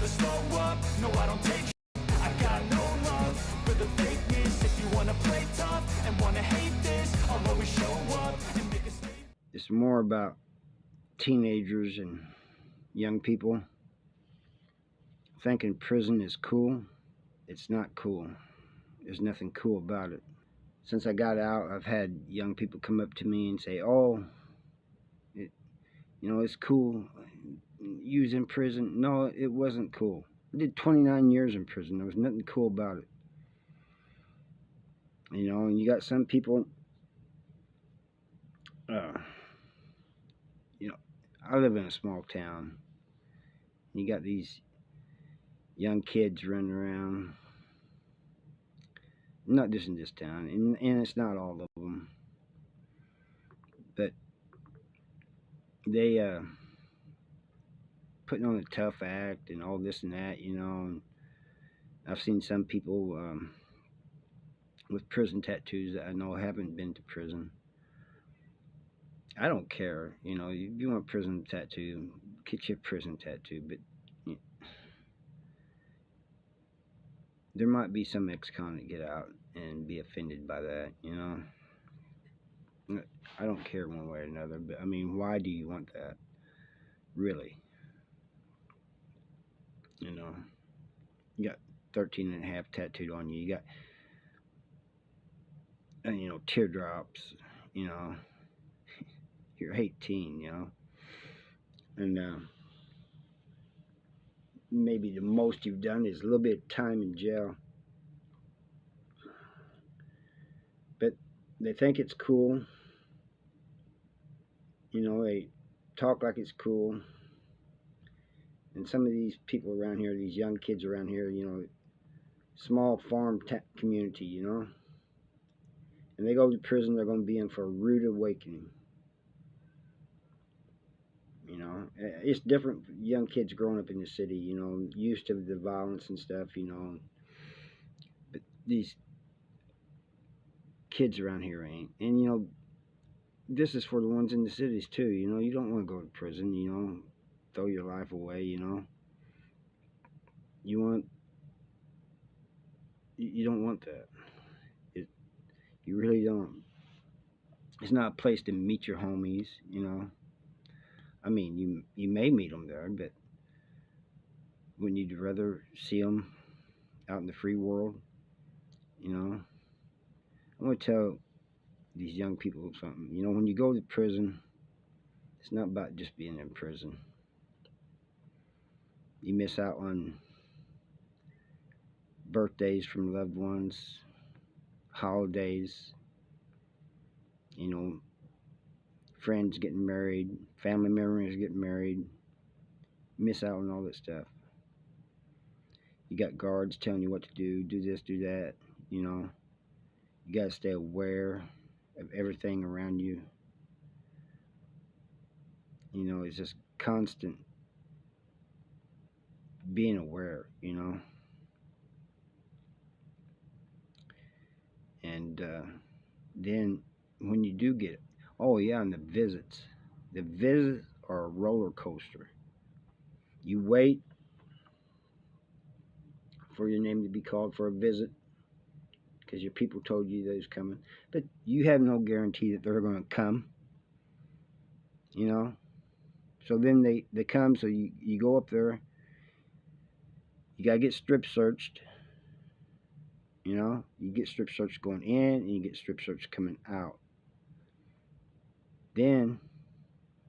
never slow up, no I don't take I got no love for the fakeness. If you wanna play tough and wanna hate this, I'll always show up and make a statement. It's more about teenagers and young people thinking prison is cool. It's not cool. There's nothing cool about it. Since I got out, I've had young people come up to me and say, "Oh, it, it's cool. You was in prison." No, it wasn't cool. I did 29 years in prison. There was nothing cool about it. And you got some people. Uh, I live in a small town. You got these young kids running around. Not just in this town, and it's not all of them, but they putting on a tough act and all this and that, And I've seen some people with prison tattoos that I know haven't been to prison. I don't care, if you want a prison tattoo, get your prison tattoo, but there might be some ex-con that get out and be offended by that, I don't care one way or another, but I mean, why do you want that? Really? You got 13 and a half tattooed on you. You got, teardrops, you're 18, and maybe the most you've done is a little bit of time in jail. But they think it's cool. They talk like it's cool. And some of these people around here, these young kids around here, small farm community, and they go to prison, they're going to be in for a rude awakening. It's different for young kids growing up in the city, used to the violence and stuff, but these kids around here ain't. And, this is for the ones in the cities too, you don't want to go to prison, throw your life away, you don't want that. You really don't. It's not a place to meet your homies, I mean, you may meet them there, but wouldn't you rather see them out in the free world? I'm going to tell these young people something. When you go to prison, it's not about just being in prison. You miss out on birthdays from loved ones, holidays, friends getting married, family members getting married. Miss out on all that stuff. You got guards telling you what to do this, do that, You got to stay aware of everything around you. It's just constant being aware, And then when you do get it, oh yeah, and the visits are a roller coaster. You wait for your name to be called for a visit because your people told you they was coming, but you have no guarantee that they're going to come. So then they come, so you go up there. You gotta get strip searched. You get strip searched going in, and you get strip searched coming out. Then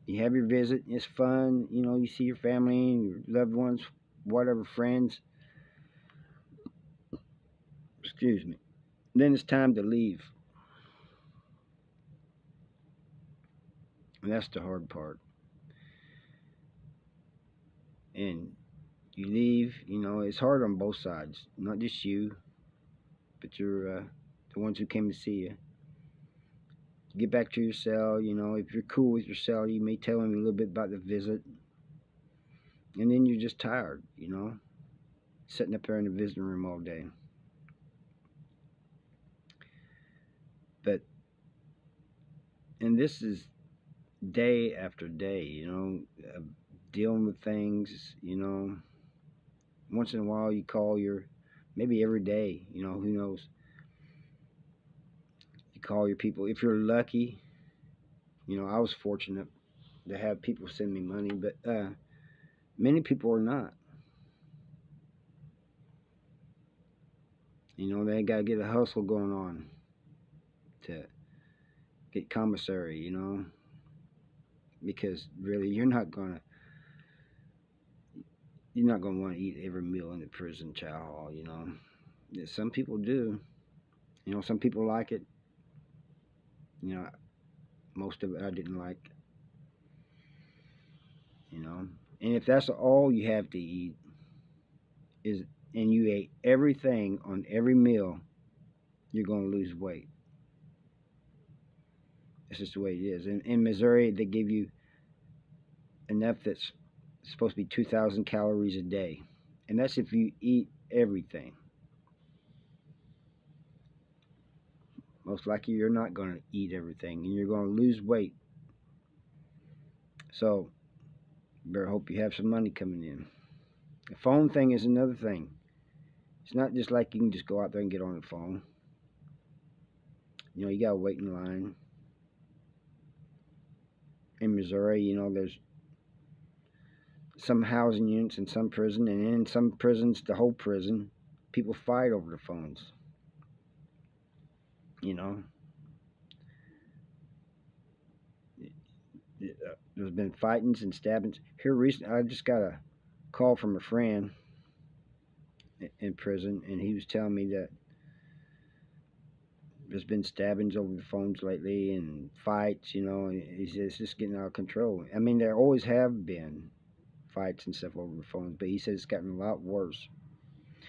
you have your visit. It's fun. You see your family and your loved ones, whatever, friends. Excuse me. Then it's time to leave. And that's the hard part. And you leave, it's hard on both sides. Not just you, but the ones who came to see you. Get back to your cell, if you're cool with your cell, you may tell them a little bit about the visit. And then you're just tired, sitting up there in the visiting room all day. And this is day after day, dealing with things, once in a while you call maybe every day, you know, who knows. You call your people if you're lucky. You know, I was fortunate to have people send me money, but many people are not. You know, they got to get a hustle going on to get commissary, you know, because really you're not gonna want to eat every meal in the prison chow hall, you know. Yeah, some people do. You know, some people like it. You know, most of it I didn't like. You know, and if that's all you have to eat is, and you ate everything on every meal, you're gonna lose weight. It's just the way it is. In Missouri, they give you enough that's supposed to be 2,000 calories a day, and that's if you eat everything. Most likely, you're not going to eat everything, and you're going to lose weight. So, you better hope you have some money coming in. The phone thing is another thing. It's not just like you can just go out there and get on the phone. You know, you got to wait in line. In Missouri, you know, there's some housing units in some prison, and in some prisons, the whole prison, people fight over the phones. You know, there's been fightings and stabbings. Here recently, I just got a call from a friend in prison, and he was telling me that there's been stabbings over the phones lately and fights, you know, and he says it's just getting out of control. I mean, there always have been fights and stuff over the phones, but he says it's gotten a lot worse.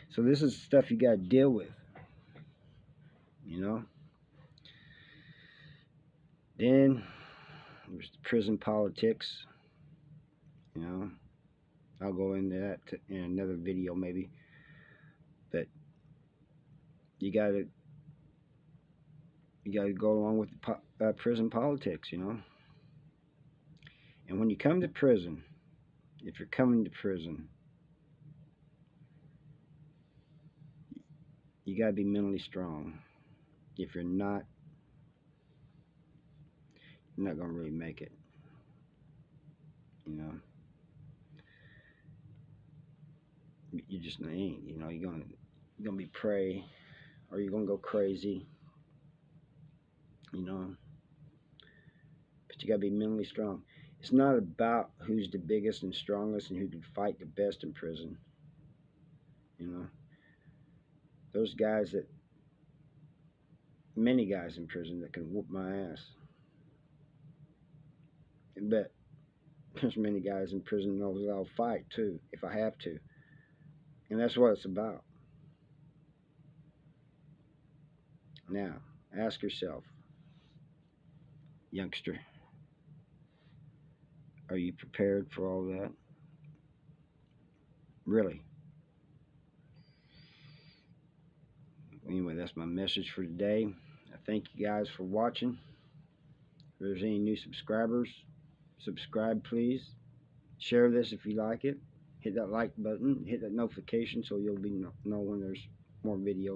So this is stuff you got to deal with, you know. Then there's the prison politics, you know. I'll go into that in another video maybe. But you gotta go along with the prison politics, you know. And when you come to prison, if you're coming to prison, you gotta be mentally strong. If you're not gonna really make it, you know. You just ain't, you know. You're gonna be prey, or you're gonna go crazy, you know. But you gotta be mentally strong. It's not about who's the biggest and strongest and who can fight the best in prison, you know. Those guys that many guys in prison that can whoop my ass. But there's many guys in prison that I'll fight too if I have to, and that's what it's about. Now, ask yourself, youngster, are you prepared for all that? Really? Anyway, that's my message for today. I thank you guys for watching. If there's any new subscribers, subscribe please. Share this if you like it. Hit that like button. Hit that notification so you'll know when there's more videos.